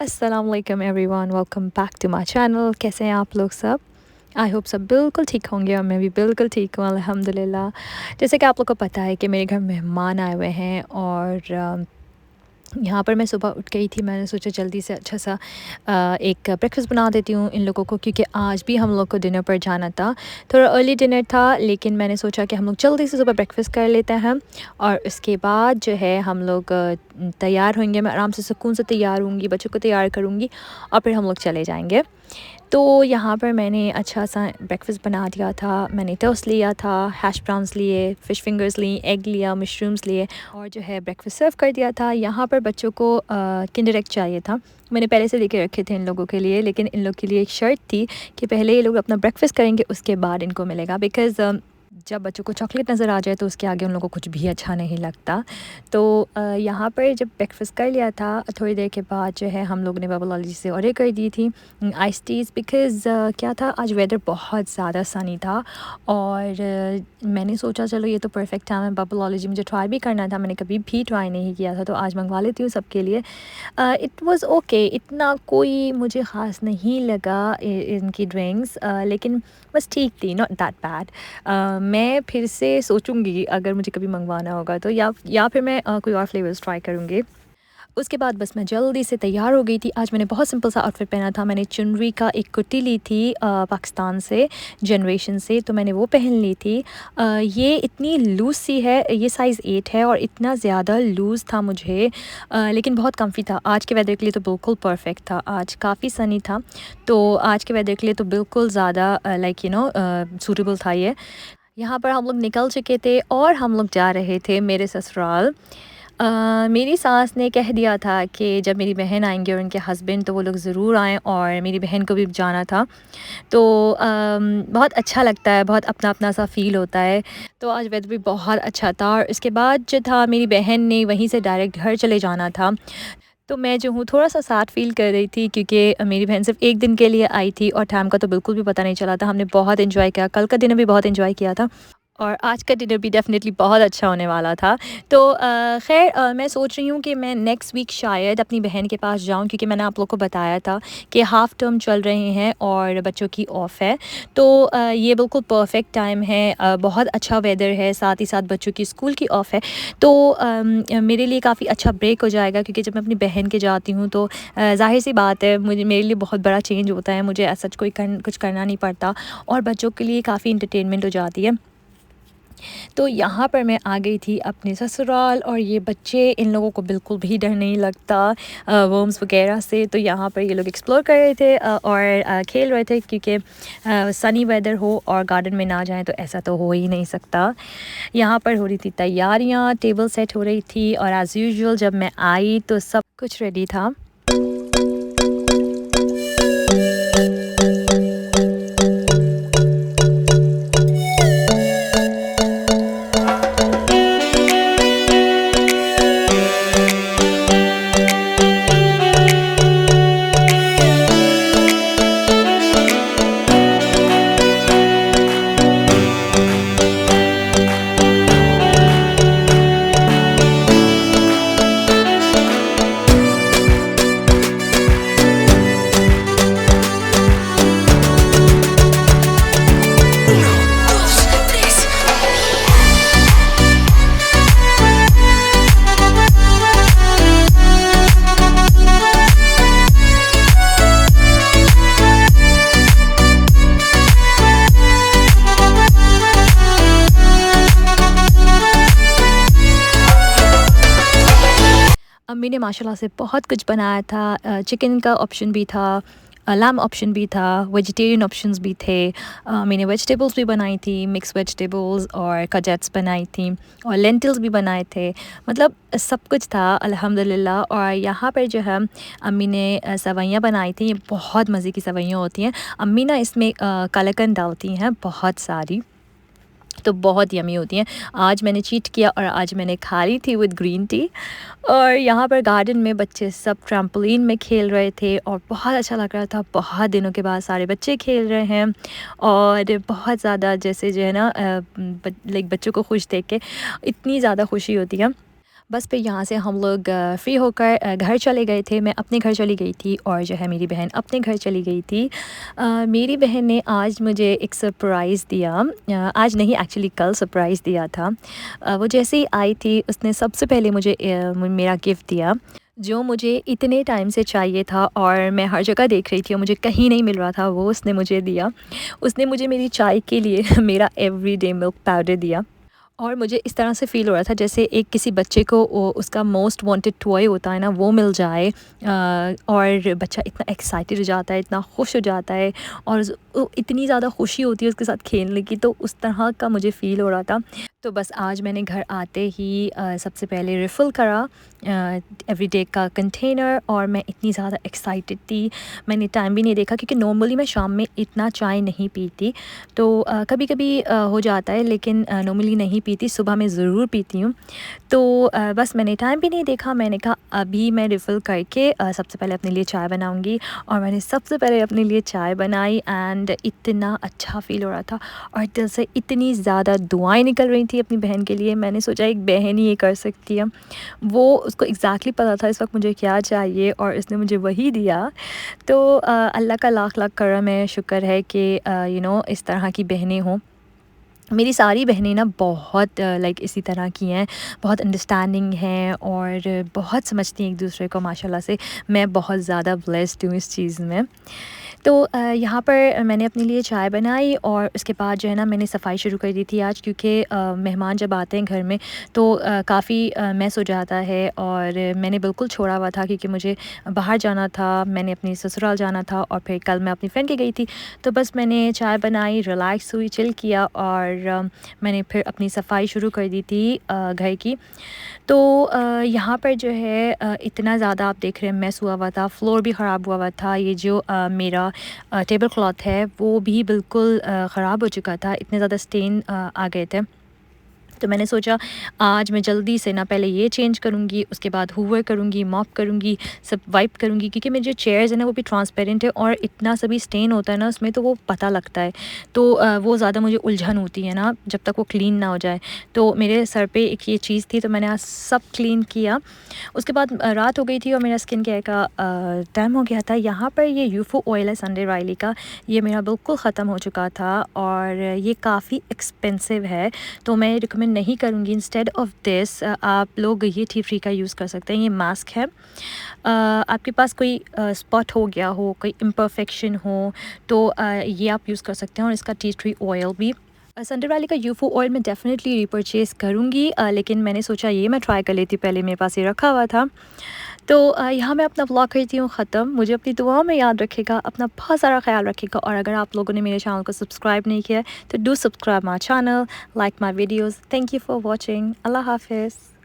अस्सलाम वालेकुम everyone, welcome back to my channel. कैसे हैं आप लोग सब? आई होप सब बिल्कुल ठीक होंगे और मैं भी बिल्कुल ठीक हूँ अल्हम्दुलिल्लाह। जैसे कि आप लोग को पता है कि मेरे घर मेहमान आए हुए हैं और यहाँ पर मैं सुबह उठ गई थी। मैंने सोचा जल्दी से अच्छा सा एक ब्रेकफ़ास्ट बना देती हूँ इन लोगों को, क्योंकि आज भी हम लोग को डिनर पर जाना था। थोड़ा अर्ली डिनर था, लेकिन मैंने सोचा कि हम लोग जल्दी से सुबह ब्रेकफ़ास्ट कर लेते हैं और उसके बाद जो है हम लोग तैयार होंगे। मैं आराम से सुकून से तैयार होंगी, बच्चों को तैयार करूँगी और फिर हम लोग चले जाएंगे। तो यहाँ पर मैंने अच्छा सा ब्रेकफ़ास्ट बना दिया था। मैंने टोस्ट लिया था, हैश ब्राउन्स लिए, फ़िश फिंगर्स ली, एग लिया, मशरूम्स लिए और जो है ब्रेकफ़ास्ट सर्व कर दिया था। यहाँ पर बच्चों को किंडर एग चाहिए था। मैंने पहले से लेके रखे थे इन लोगों के लिए, लेकिन इन लोग के लिए एक शर्त थी कि पहले ये लोग अपना ब्रेकफ़ास्ट करेंगे, उसके बाद इनको मिलेगा। बिकॉज़ जब बच्चों को चॉकलेट नज़र आ जाए तो उसके आगे उन लोगों को कुछ भी अच्छा नहीं लगता। तो यहाँ पर जब ब्रेकफ़ास्ट कर लिया था, थोड़ी देर के बाद जो है हम लोग ने बाबूलाल से ऑर्डर कर दी थी आइस टीज़। बिकॉज़ क्या था, आज वेदर बहुत ज़्यादा सनी था और मैंने सोचा चलो ये तो परफेक्ट टाइम है। बाबूलाल मुझे ट्राई भी करना था, मैंने कभी भी ट्राई नहीं किया था, तो आज मंगवा लेती हूँ सबके लिए। इट वाज़ ओके, इतना कोई मुझे ख़ास नहीं लगा इनकी ड्रिंक्स, लेकिन बस ठीक थी, नॉट दैट बैड। मैं फिर से सोचूंगी अगर मुझे कभी मंगवाना होगा तो, या फिर मैं कोई और फ्लेवर्स ट्राई करूँगी। उसके बाद बस मैं जल्दी से तैयार हो गई थी। आज मैंने बहुत सिंपल सा आउटफिट पहना था। मैंने चुनरी का एक कुर्ती ली थी पाकिस्तान से, जनरेशन से, तो मैंने वो पहन ली थी। ये इतनी लूज़ सी है, ये साइज़ 8 है और इतना ज़्यादा लूज़ था मुझे, लेकिन बहुत कम्फी था। आज के वेदर के लिए तो बिल्कुल परफेक्ट था। आज काफ़ी सनी था, तो आज के वेदर के लिए तो बिल्कुल ज़्यादा लाइक सूटेबल था ये। यहाँ पर हम लोग निकल चुके थे और हम लोग जा रहे थे मेरे ससुराल। मेरी सास ने कह दिया था कि जब मेरी बहन आएंगे और उनके हस्बैंड, तो वो लोग ज़रूर आएँ और मेरी बहन को भी जाना था। तो बहुत अच्छा लगता है, बहुत अपना अपना सा फ़ील होता है। तो आज वेदर भी बहुत अच्छा था और इसके बाद जो था, मेरी बहन ने वहीं से डायरेक्ट घर चले जाना था। तो मैं जो हूँ थोड़ा-सा सैड फ़ील कर रही थी, क्योंकि मेरी बहन सिर्फ़ 1 दिन के लिए आई थी और टाइम का तो बिल्कुल भी पता नहीं चला था। हमने बहुत एन्जॉय किया, कल का डिनर भी बहुत एन्जॉय किया था और आज का डिनर भी डेफ़िनेटली बहुत अच्छा होने वाला था। तो ख़ैर मैं सोच रही हूँ कि मैं नेक्स्ट वीक शायद अपनी बहन के पास जाऊँ, क्योंकि मैंने आप लोग को बताया था कि हाफ़ टर्म चल रहे हैं और बच्चों की ऑफ़ है। तो ये बिल्कुल परफ़ेक्ट टाइम है, बहुत अच्छा वेदर है, साथ ही साथ बच्चों की स्कूल की ऑफ़ है। तो मेरे लिए काफ़ी अच्छा ब्रेक हो जाएगा, क्योंकि जब मैं अपनी बहन के जाती हूँ तो ज़ाहिर-सी बात है, मेरे लिए बहुत बड़ा चेंज होता है। मुझे ऐसा कुछ करना नहीं पड़ता और बच्चों के लिए काफ़ी एंटरटेनमेंट हो जाती है। तो यहाँ पर मैं आ गई थी अपने ससुराल और ये बच्चे, इन लोगों को बिल्कुल भी डर नहीं लगता वर्म्स वगैरह से। तो यहाँ पर ये लोग एक्सप्लोर कर रहे थे और खेल रहे थे, क्योंकि सनी वेदर हो और गार्डन में ना जाएं तो ऐसा तो हो ही नहीं सकता। यहाँ पर हो रही थी तैयारियाँ, टेबल सेट हो रही थी और एज़ यूजुअल जब मैं आई तो सब कुछ रेडी था। अम्मी ने माशाल्लाह से बहुत कुछ बनाया था। चिकन का ऑप्शन भी था, लैम ऑप्शन भी था, वेजिटेरियन ऑप्शंस भी थे। मैंने वेजिटेबल्स भी बनाई थी, मिक्स वेजिटेबल्स और कजेट्स बनाई थी और लेंटिल्स भी बनाए थे। मतलब सब कुछ था अल्हम्दुलिल्लाह। और यहाँ पर जो है अम्मी ने सेवइयाँ बनाई थी। ये बहुत मज़े की सेवइयाँ होती हैं। अम्मी ना इसमें कलाकंद डालती हैं बहुत सारी, तो बहुत यमी होती हैं। आज मैंने चीट किया और आज मैंने खा ली थी विद ग्रीन टी। और यहाँ पर गार्डन में बच्चे सब ट्रैम्पोलिन में खेल रहे थे और बहुत अच्छा लग रहा था। बहुत दिनों के बाद सारे बच्चे खेल रहे हैं और बहुत ज़्यादा, जैसे जो है ना लाइक बच्चों को खुश देख के इतनी ज़्यादा खुशी होती है। बस फिर यहाँ से हम लोग फ्री होकर घर चले गए थे। मैं अपने घर चली गई थी और जो है मेरी बहन अपने घर चली गई थी। मेरी बहन ने आज मुझे एक सरप्राइज़ दिया। आज नहीं, एक्चुअली कल सरप्राइज़ दिया था। वो जैसे ही आई थी उसने सबसे पहले मुझे मेरा गिफ्ट दिया, जो मुझे इतने टाइम से चाहिए था और मैं हर जगह देख रही थी और मुझे कहीं नहीं मिल रहा था, वो उसने मुझे दिया। उसने मुझे मेरी चाय के लिए मेरा एवरीडे मिल्क पाउडर दिया। और मुझे इस तरह से फ़ील हो रहा था जैसे एक किसी बच्चे को उसका मोस्ट वांटेड टॉय होता है ना, वो मिल जाए। और बच्चा इतना एक्साइटेड हो जाता है, इतना खुश हो जाता है और इतनी ज़्यादा खुशी होती है उसके साथ खेलने की, तो उस तरह का मुझे फ़ील हो रहा था। तो बस आज मैंने घर आते ही सबसे पहले रिफ़िल करा एवरीडे का कंटेनर, और मैं इतनी ज़्यादा एक्साइटेड थी। मैंने टाइम भी नहीं देखा क्योंकि नॉर्मली मैं शाम में इतना चाय नहीं पीती, तो कभी कभी हो जाता है, लेकिन नॉर्मली नहीं पीती, सुबह में ज़रूर पीती हूँ। तो बस मैंने टाइम भी नहीं देखा, मैंने कहा अभी मैं रिफ़िल करके सबसे पहले अपने लिए चाय बनाऊँगी। और मैंने सबसे पहले अपने लिए चाय बनाई एंड इतना अच्छा फ़ील हो रहा था और दिल से इतनी ज़्यादा दुआएं निकल रही थी अपनी बहन के लिए। मैंने सोचा एक बहन ही ये कर सकती है। वो उसको एग्ज़ैक्टली पता था इस वक्त मुझे क्या चाहिए और उसने मुझे वही दिया। तो अल्लाह का लाख लाख करम है, शुक्र है कि इस तरह की बहनें हों। मेरी सारी बहनें ना बहुत लाइक इसी तरह की हैं, बहुत अंडरस्टैंडिंग हैं और बहुत समझती हैं एक दूसरे को माशाल्लाह से। मैं बहुत ज़्यादा ब्लेस्ड हूँ इस चीज़ में। तो यहाँ पर मैंने अपने लिए चाय बनाई और उसके बाद जो है ना मैंने सफाई शुरू कर दी थी आज, क्योंकि मेहमान जब आते हैं घर में तो काफ़ी मैस हो जाता है और मैंने बिल्कुल छोड़ा हुआ था क्योंकि मुझे बाहर जाना था, मैंने अपनी ससुराल जाना था और फिर कल मैं अपनी फ्रेंड के गई थी। तो बस मैंने चाय बनाई, रिलैक्स हुई, चिल किया और मैंने फिर अपनी सफाई शुरू कर दी थी घर की। तो यहाँ पर जो है इतना ज़्यादा आप देख रहे हैं मैस हुआ हुआ था, फ्लोर भी ख़राब हुआ हुआ था। ये जो मेरा टेबल क्लॉथ है वो भी बिल्कुल ख़राब हो चुका था, इतने ज़्यादा स्टेन आ गए थे। तो मैंने सोचा आज मैं जल्दी से ना पहले ये चेंज करूँगी, उसके बाद हूवर करूँगी, मॉप करूँगी, सब वाइप करूँगी, क्योंकि मेरी जो चेयर्स है ना वो भी ट्रांसपेरेंट है और इतना सभी स्टेन होता है ना उसमें, तो वो पता लगता है। तो वो ज़्यादा मुझे उलझन होती है ना जब तक वो क्लीन ना हो जाए। तो मेरे सर पे एक ये चीज़ थी, तो मैंने आज सब क्लीन किया। उसके बाद रात हो गई थी और मेरा स्किन केयर का टाइम हो गया था। यहाँ पर ये यूफो ऑयल है संडे राइली का, ये मेरा बिल्कुल ख़त्म हो चुका था और ये काफ़ी एक्सपेंसिव है, तो मैं रिकमेंड नहीं करूँगी। इंस्टेड ऑफ दिस आप लोग ये टी फ्री का यूज़ कर सकते हैं। ये मास्क है, आपके पास कोई स्पॉट हो गया हो, कोई इम्परफेक्शन हो, तो ये आप यूज़ कर सकते हैं। और इसका टी ट्री ऑयल भी, संडे वाली का यूफो ऑयल मैं डेफ़िनेटली रीपरचेज़ करूँगी, लेकिन मैंने सोचा ये मैं ट्राई कर लेती, पहले मेरे पास ये रखा हुआ था। तो यहाँ मैं अपना व्लॉग करती हूँ ख़त्म। मुझे अपनी दुआओं में याद रखिएगा, अपना बहुत सारा ख्याल रखिएगा और अगर आप लोगों ने मेरे चैनल को सब्सक्राइब नहीं किया है तो do subscribe my channel, like my videos. Thank you for watching. अल्लाह हाफिज़।